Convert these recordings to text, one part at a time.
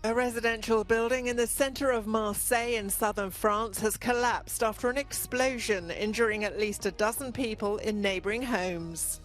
A residential building in the centre of Marseille in southern France has collapsed after an explosion, injuring at least a dozen people in neighbouring homes.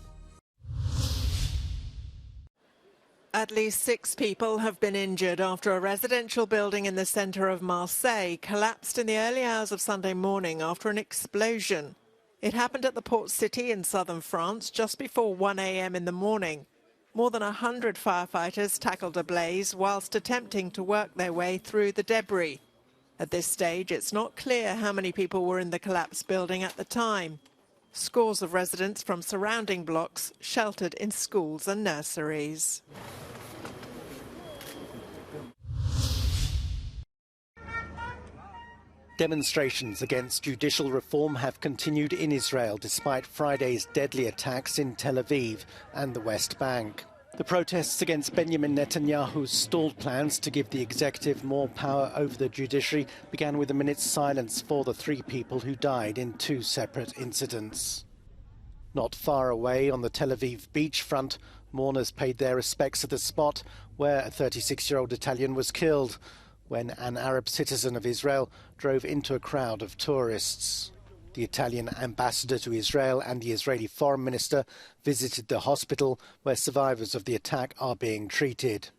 At least 6 people have been injured after a residential building in the centre of Marseille collapsed in the early hours of Sunday morning after an explosion. It happened at the port city in southern France just before 1 a.m. in the morning. More than 100 firefighters tackled a blaze whilst attempting to work their way through the debris. At this stage, it's not clear how many people were in the collapsed building at the time. Scores of residents from surrounding blocks sheltered in schools and nurseries. Demonstrations against judicial reform have continued in Israel despite Friday's deadly attacks in Tel Aviv and the West Bank. The protests against Benjamin Netanyahu's stalled plans to give the executive more power over the judiciary began with a minute's silence for the 3 people who died in 2 separate incidents. Not far away on the Tel Aviv beachfront, mourners paid their respects at the spot where a 36-year-old Italian was killed when an Arab citizen of Israel drove into a crowd of tourists. The Italian ambassador to Israel and the Israeli foreign minister visited the hospital where survivors of the attack are being treated.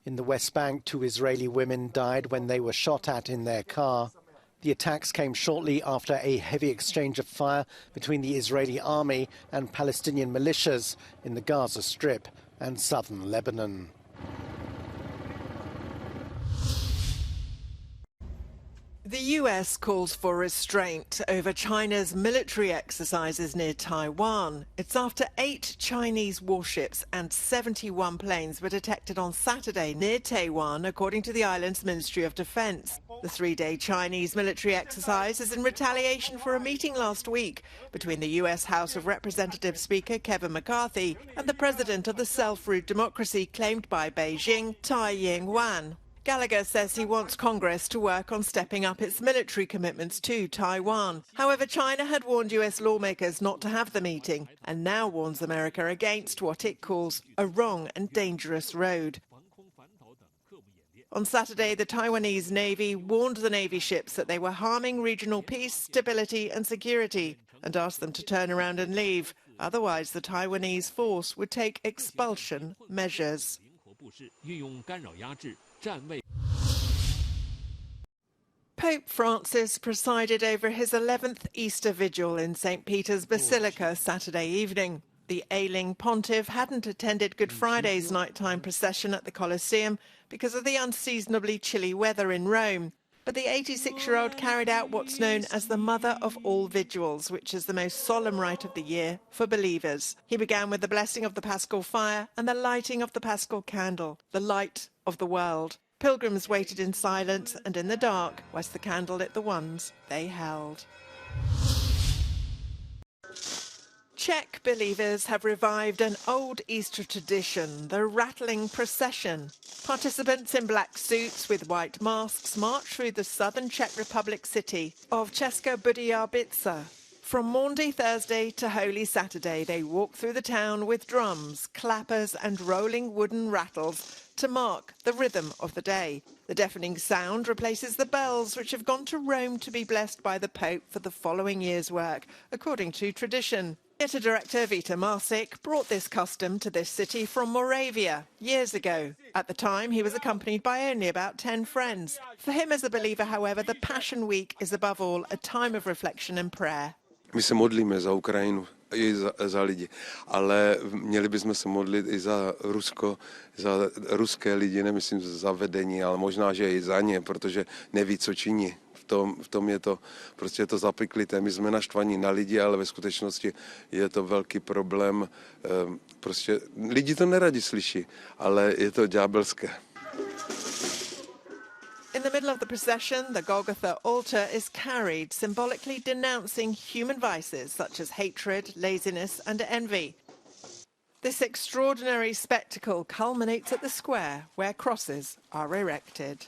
In the West Bank, 2 Israeli women died when they were shot at in their car. The attacks came shortly after a heavy exchange of fire between the Israeli army and Palestinian militias in the Gaza Strip and southern Lebanon. The US calls for restraint over China's military exercises near Taiwan. It's after 8 Chinese warships and 71 planes were detected on Saturday near Taiwan, according to the island's Ministry of Defense. The 3-day Chinese military exercise is in retaliation for a meeting last week between the US House of Representatives Speaker Kevin McCarthy and the president of the self-ruled democracy claimed by Beijing, Tsai Ing-wen. Gallagher says he wants Congress to work on stepping up its military commitments to Taiwan. However, China had warned US lawmakers not to have the meeting and now warns America against what it calls a wrong and dangerous road. On Saturday, the Taiwanese Navy warned the Navy ships that they were harming regional peace, stability and security and asked them to turn around and leave. Otherwise, the Taiwanese force would take expulsion measures. Pope Francis presided over his 11th Easter Vigil in St. Peter's Basilica Saturday evening. The ailing pontiff hadn't attended Good Friday's nighttime procession at the Colosseum because of the unseasonably chilly weather in Rome. But the 86-year-old carried out what's known as the Mother of All Vigils, which is the most solemn rite of the year for believers. He began with the blessing of the Paschal fire and the lighting of the Paschal candle, the light of the world. Pilgrims waited in silence and in the dark whilst the candle lit the ones they held. Czech believers have revived an old Easter tradition, the rattling procession. Participants in black suits with white masks march through the southern Czech Republic city of Česká Budějovice. From Maundy Thursday to Holy Saturday, they walk through the town with drums, clappers and rolling wooden rattles to mark the rhythm of the day. The deafening sound replaces the bells, which have gone to Rome to be blessed by the Pope for the following year's work, according to tradition. Theatre director Vita Marsic brought this custom to this city from Moravia years ago. At the time, he was accompanied by only about 10 friends. For him as a believer, however, the Passion Week is above all a time of reflection and prayer. My se modlíme za Ukrajinu i za lidi, ale měli bychom se modlit i za Rusko, za ruské lidi, nemyslím za vedení, ale možná, že i za ně, protože neví, co činí. V tom je to, prostě je to zapeklité. My jsme naštvaní na lidi, ale ve skutečnosti je to velký problém. Prostě lidi to neradi slyší, ale je to ďábelské. In the middle of the procession, the Golgotha altar is carried, symbolically denouncing human vices such as hatred, laziness and envy. This extraordinary spectacle culminates at the square where crosses are erected.